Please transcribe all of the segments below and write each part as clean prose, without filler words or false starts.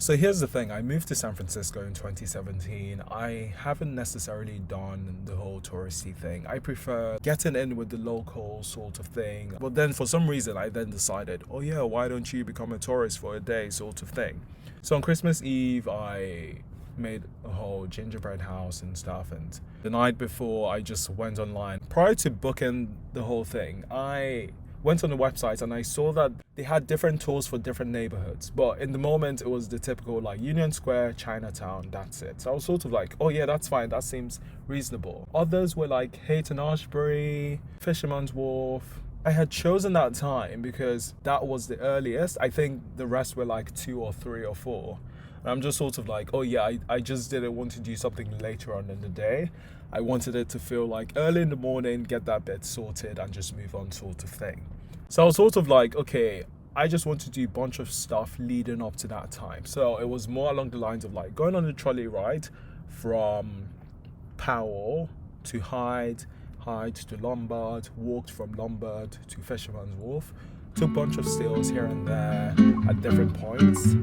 So here's the thing, I moved to San Francisco in 2017. I haven't necessarily done the whole touristy thing. I prefer getting in with the local sort of thing. But then for some reason, I then decided, oh yeah, why don't you become a tourist for a day sort of thing. So on Christmas Eve, I made a whole gingerbread house and stuff, and the night before I just went online. Prior to booking the whole thing, I went on the website and I saw that they had different tours for different neighborhoods, but in the moment it was the typical like Union Square, Chinatown, that's it. So I was sort of like, oh yeah, that's fine, that seems reasonable. Others were like Hayton Ashbury, Fisherman's Wharf. I had chosen that time because that was the earliest. I think the rest were like 2 or 3 or 4. And I'm just sort of like, oh yeah, I just didn't want to do something later on in the day. I wanted it to feel like early in the morning, get that bit sorted and just move on sort of thing. So I was sort of like, okay, I just want to do a bunch of stuff leading up to that time. So it was more along the lines of like going on a trolley ride from Powell to Hyde to Lombard, walked from Lombard to Fisherman's Wharf, took a bunch of stills here and there at different points.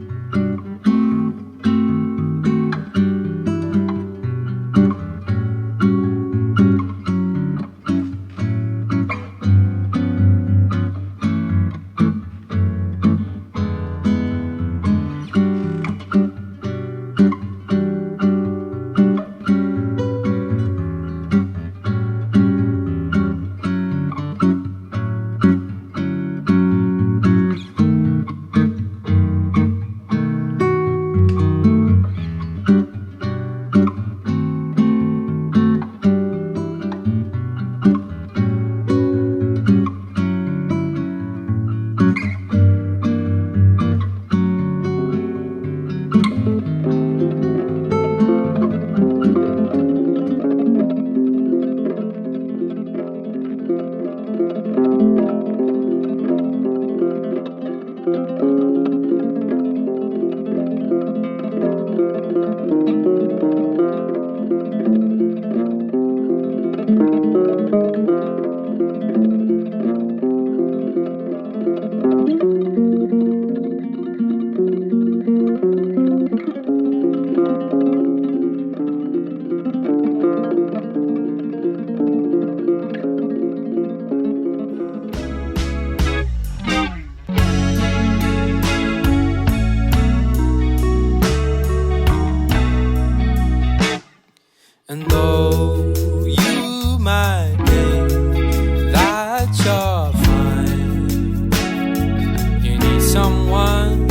someone,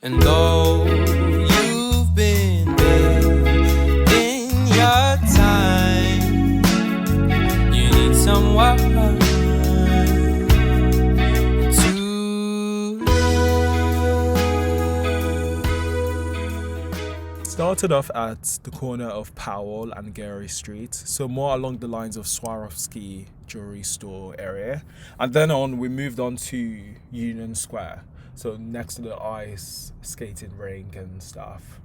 and though you've been in your time, you need someone to Started off at the corner of Powell and Gary Street, so more along the lines of Swarovski jewelry store area. And then we moved on to Union Square, so next to the ice skating rink and stuff.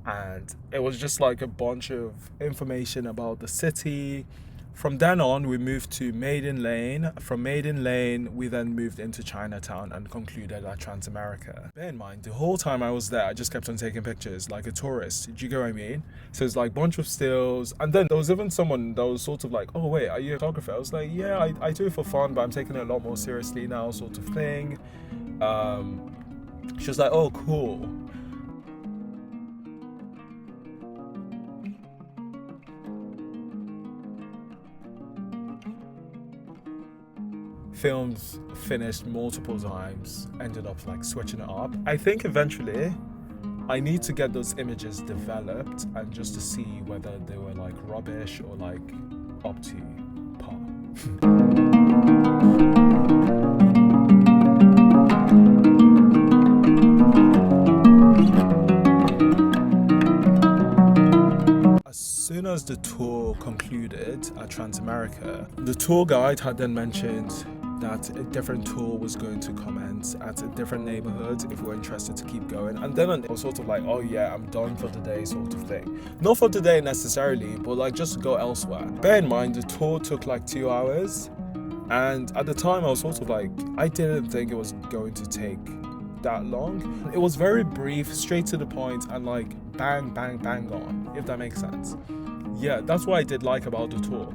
And it was just like a bunch of information about the city. From then on, we moved to Maiden Lane. From Maiden Lane, we then moved into Chinatown and concluded at Transamerica. Bear in mind, the whole time I was there, I just kept on taking pictures like a tourist. Do you get what I mean? So it's like a bunch of stills. And then there was even someone that was sort of like, oh wait, are you a photographer? I was like, yeah, I do it for fun, but I'm taking it a lot more seriously now, sort of thing. She was like, oh, cool. Films finished multiple times, ended up like switching it up. I think eventually I need to get those images developed and just to see whether they were like rubbish or like up to par. As soon as the tour concluded at Transamerica, the tour guide had then mentioned that a different tour was going to commence at a different neighborhood if we're interested to keep going. And then I was sort of like, oh yeah, I'm done for the day sort of thing. Not for the day necessarily, but like just to go elsewhere. Bear in mind, the tour took like 2 hours. And at the time I was sort of like, I didn't think it was going to take that long. It was very brief, straight to the point, and like bang, bang, bang on, if that makes sense. Yeah, that's what I did like about the tour.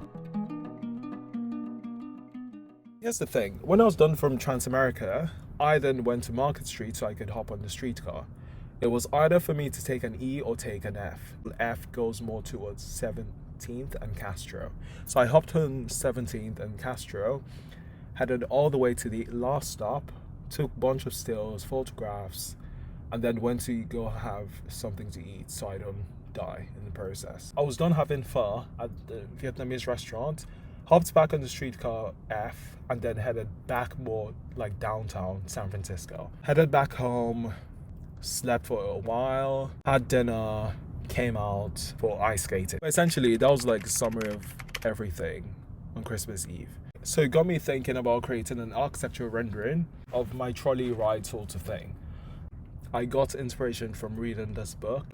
Here's the thing, when I was done from Transamerica, I then went to Market Street so I could hop on the streetcar. It was either for me to take an E or take an F. F goes more towards 17th and Castro. So I hopped on 17th and Castro, headed all the way to the last stop, took a bunch of stills, photographs, and then went to go have something to eat so I don't die in the process. I was done having pho at the Vietnamese restaurant, hopped back on the streetcar F, and then headed back more like downtown San Francisco. Headed back home, slept for a while, had dinner, came out for ice skating. Essentially, that was like a summary of everything on Christmas Eve. So it got me thinking about creating an architectural rendering of my trolley ride sort of thing. I got inspiration from reading this book.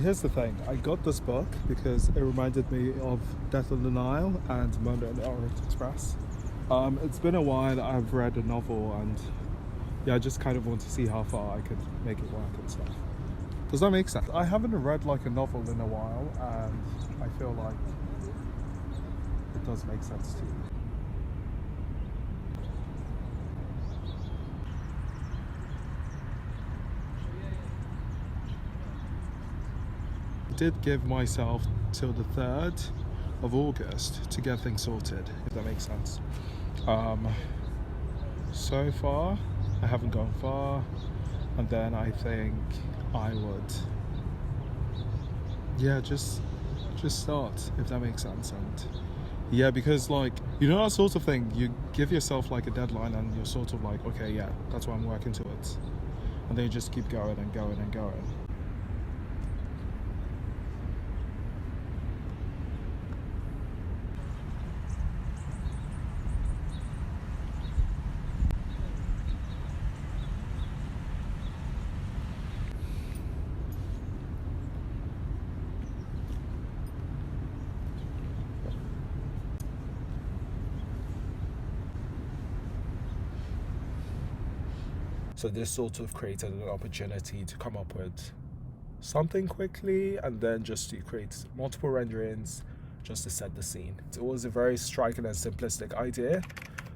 Here's the thing, I got this book because it reminded me of Death on the Nile and Murder on the Orient Express. It's been a while I've read a novel, and yeah, I just kind of want to see how far I could make it work and stuff. Does that make sense? I haven't read like a novel in a while, and I feel like it does make sense too. I did give myself till the 3rd of August to get things sorted, if that makes sense. So far I haven't gone far, and then I think I would just start, if that makes sense. And yeah, because like, you know, that sort of thing, you give yourself like a deadline and you're sort of like, okay, yeah, that's what I'm working towards, and then you just keep going and going and going. So this sort of created an opportunity to come up with something quickly, and then just to create multiple renderings just to set the scene. It was a very striking and simplistic idea.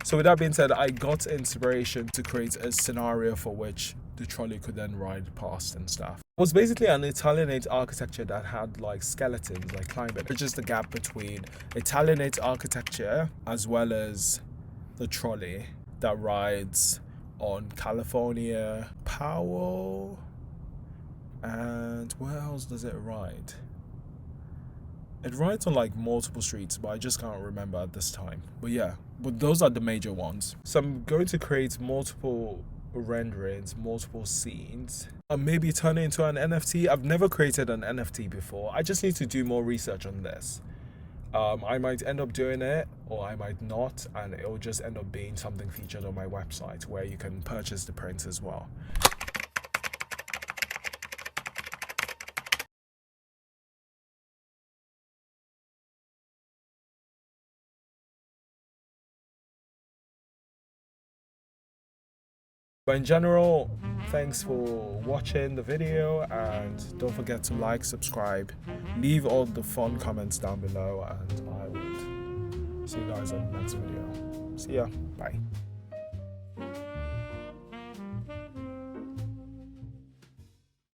So with that being said, I got inspiration to create a scenario for which the trolley could then ride past and stuff. It was basically an Italianate architecture that had like skeletons, like climbing. It's just the gap between Italianate architecture as well as the trolley that rides on California, Powell, and where else does it ride? It rides on like multiple streets, but I just can't remember at this time. But yeah, but those are the major ones. So I'm going to create multiple renderings, multiple scenes, and maybe turn it into an NFT. I've never created an NFT before. I just need to do more research on this. I might end up doing it, or I might not, and it will just end up being something featured on my website where you can purchase the prints as well. But in general, thanks for watching the video, and don't forget to like, subscribe, leave all the fun comments down below, and I will see you guys on the next video. See ya. Bye.